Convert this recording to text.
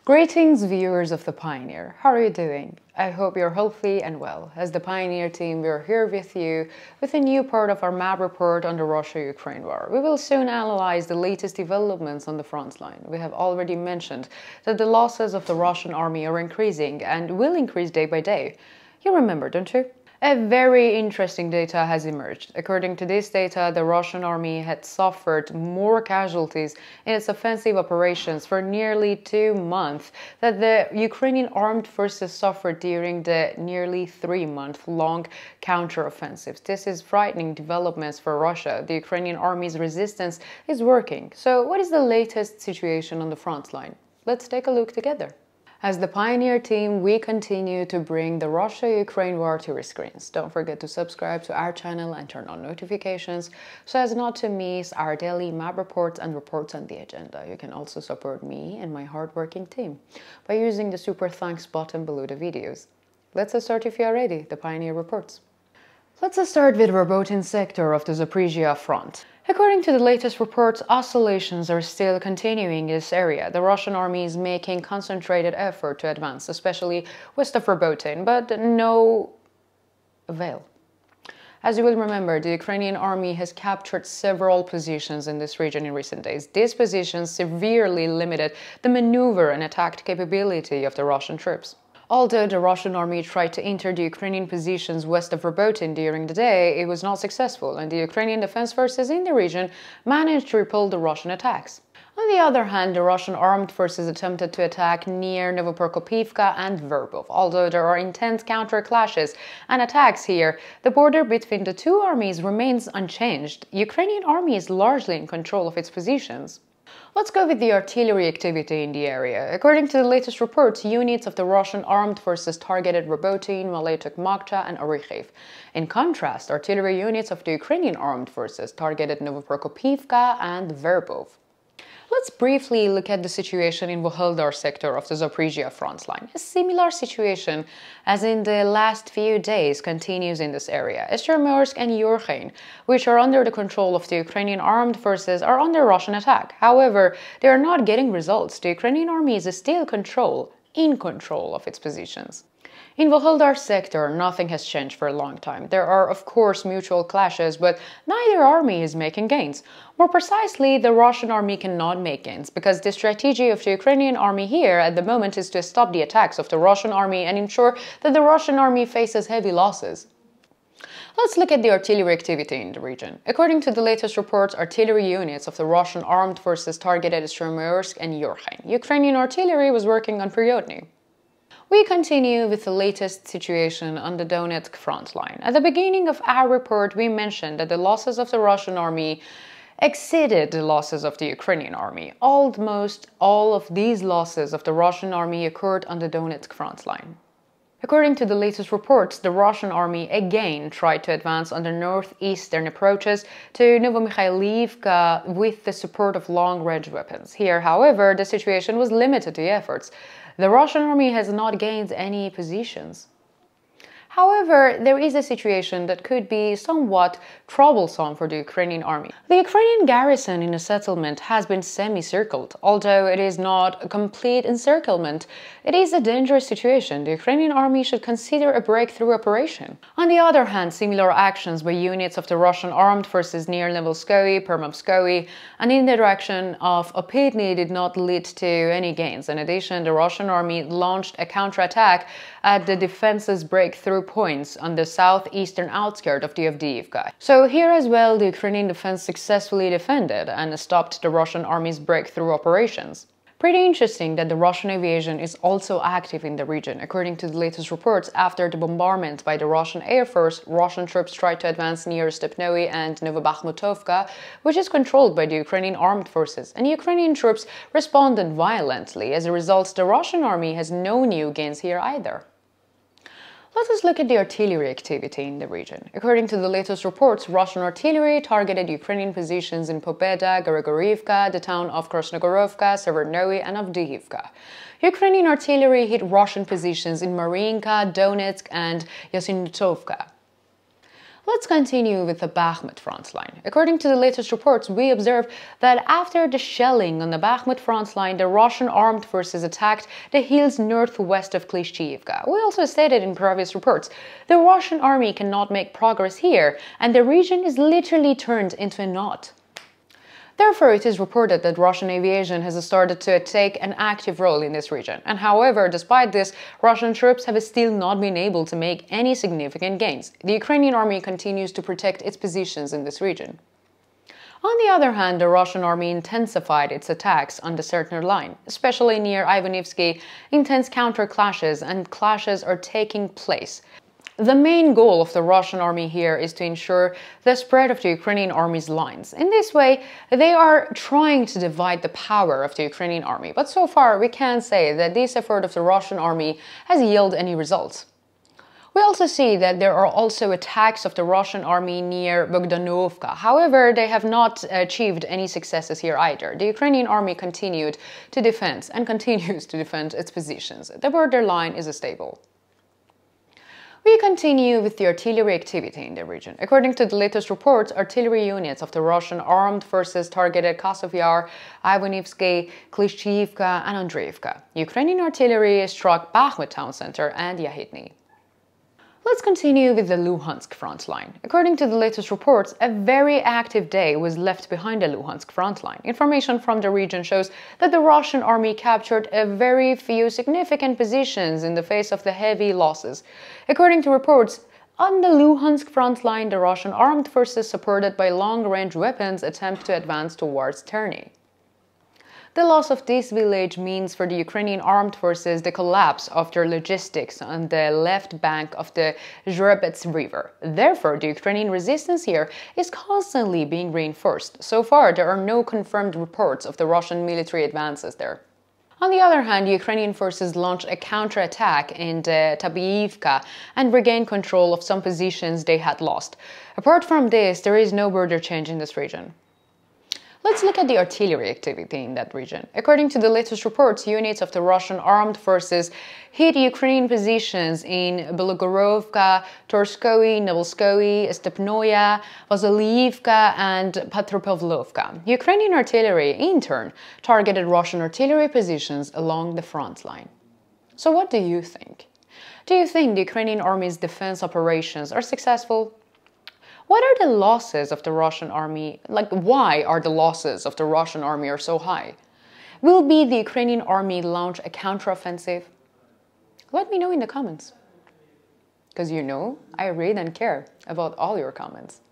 Greetings, viewers of The Pioneer. How are you doing? I hope you're healthy and well. As the Pioneer team, we're here with you with a new part of our map report on the Russia-Ukraine war. We will soon analyze the latest developments on the front line. We have already mentioned that the losses of the Russian army are increasing and will increase day by day. You remember, don't you? A very interesting data has emerged. According to this data, the Russian army had suffered more casualties in its offensive operations for nearly 2 months than the Ukrainian armed forces suffered during the nearly 3-month-long counteroffensives. This is frightening developments for Russia. The Ukrainian army's resistance is working. So what is the latest situation on the front line? Let's take a look together. As the Pioneer team, we continue to bring the Russia-Ukraine war to your screens. Don't forget to subscribe to our channel and turn on notifications so as not to miss our daily map reports and reports on the agenda. You can also support me and my hardworking team by using the super thanks button below the videos. Let's start if you are ready, the Pioneer reports. Let's start with the Robotyne sector of the Zaporizhia front. According to the latest reports, oscillations are still continuing in this area. The Russian army is making concentrated effort to advance, especially west of Robotyne, but no avail. As you will remember, the Ukrainian army has captured several positions in this region in recent days. These positions severely limited the maneuver and attack capability of the Russian troops. Although the Russian army tried to enter the Ukrainian positions west of Robotyne during the day, it was not successful, and the Ukrainian defense forces in the region managed to repel the Russian attacks. On the other hand, the Russian armed forces attempted to attack near Novoprokopivka and Verbov. Although there are intense counter-clashes and attacks here, the border between the two armies remains unchanged. The Ukrainian army is largely in control of its positions. Let's go with the artillery activity in the area. According to the latest reports, units of the Russian armed forces targeted Robotyne, Malaytok-Mokhta and Orikhiv. In contrast, artillery units of the Ukrainian armed forces targeted Novoprokopivka and Verbov. Let's briefly look at the situation in Vuhledar sector of the Zaporizhia front line. A similar situation as in the last few days continues in this area. Zaporizhia and Ukraine, which are under the control of the Ukrainian armed forces, are under Russian attack. However, they are not getting results. The Ukrainian army is still in control of its positions. In Vuhledar sector, nothing has changed for a long time. There are, of course, mutual clashes, but neither army is making gains. More precisely, the Russian army cannot make gains, because the strategy of the Ukrainian army here at the moment is to stop the attacks of the Russian army and ensure that the Russian army faces heavy losses. Let's look at the artillery activity in the region. According to the latest reports, artillery units of the Russian armed forces targeted Zaporizhia and Ukraine. Ukrainian artillery was working on Prirodny. We continue with the latest situation on the Donetsk front line. At the beginning of our report, we mentioned that the losses of the Russian army exceeded the losses of the Ukrainian army. Almost all of these losses of the Russian army occurred on the Donetsk front line. According to the latest reports, the Russian army again tried to advance on the northeastern approaches to Novomikhailivka with the support of long-range weapons. Here, however, the situation was limited to efforts. The Russian army has not gained any positions. However, there is a situation that could be somewhat troublesome for the Ukrainian army. The Ukrainian garrison in a settlement has been semi-circled. Although it is not a complete encirclement, it is a dangerous situation. The Ukrainian army should consider a breakthrough operation. On the other hand, similar actions by units of the Russian armed forces near Nevelskoye, Permovskoye, and in the direction of Opitny did not lead to any gains. In addition, the Russian army launched a counterattack at the defense's breakthrough points on the southeastern outskirts of the Avdiivka. So here as well, the Ukrainian defense successfully defended and stopped the Russian army's breakthrough operations. Pretty interesting that the Russian aviation is also active in the region. According to the latest reports, after the bombardment by the Russian Air Force, Russian troops tried to advance near Stepnoe and Novobakhmutovka, which is controlled by the Ukrainian armed forces, and Ukrainian troops responded violently. As a result, the Russian army has no new gains here either. Let us look at the artillery activity in the region. According to the latest reports, Russian artillery targeted Ukrainian positions in Pobeda, Gorogorivka, the town of Krasnogorovka, Severnoye and Avdiivka. Ukrainian artillery hit Russian positions in Marinka, Donetsk and Yasynutovka. Let's continue with the Bakhmut front line. According to the latest reports, we observed that after the shelling on the Bakhmut front line, the Russian armed forces attacked the hills northwest of Klishchiivka. We also stated in previous reports, the Russian army cannot make progress here, and the region is literally turned into a knot. Therefore, it is reported that Russian aviation has started to take an active role in this region. And however, despite this, Russian troops have still not been able to make any significant gains. The Ukrainian army continues to protect its positions in this region. On the other hand, the Russian army intensified its attacks on the Certner line, especially near Ivanivsky. Intense counter-clashes and clashes are taking place. The main goal of the Russian army here is to ensure the spread of the Ukrainian army's lines. In this way, they are trying to divide the power of the Ukrainian army, but so far we can't say that this effort of the Russian army has yielded any results. We also see that there are also attacks of the Russian army near Bogdanovka. However, they have not achieved any successes here either. The Ukrainian army continued to defend and continues to defend its positions. The border line is stable. We continue with the artillery activity in the region. According to the latest reports, artillery units of the Russian armed forces targeted Kazov Yar, Ivanivsky, Klishchiivka and Andreevka. Ukrainian artillery struck Bakhmut town center and Yahidny. Let's continue with the Luhansk front line. According to the latest reports, a very active day was left behind the Luhansk front line. Information from the region shows that the Russian army captured a very few significant positions in the face of the heavy losses. According to reports, on the Luhansk front line, the Russian armed forces supported by long-range weapons attempt to advance towards Terny. The loss of this village means for the Ukrainian armed forces the collapse of their logistics on the left bank of the Zhrebets River. Therefore, the Ukrainian resistance here is constantly being reinforced. So far, there are no confirmed reports of the Russian military advances there. On the other hand, Ukrainian forces launched a counterattack in Tabiivka and regained control of some positions they had lost. Apart from this, there is no border change in this region. Let's look at the artillery activity in that region. According to the latest reports, units of the Russian armed forces hit Ukrainian positions in Belogorovka, Torskoye, Novoskoye, Stepnoye, Vasilyivka and Petropavlovka. Ukrainian artillery, in turn, targeted Russian artillery positions along the front line. So what do you think? Do you think the Ukrainian army's defense operations are successful? What are the losses of the Russian army? Why are the losses of the Russian army are so high? Will the Ukrainian army launch a counteroffensive? Let me know in the comments. Because I read and care about all your comments.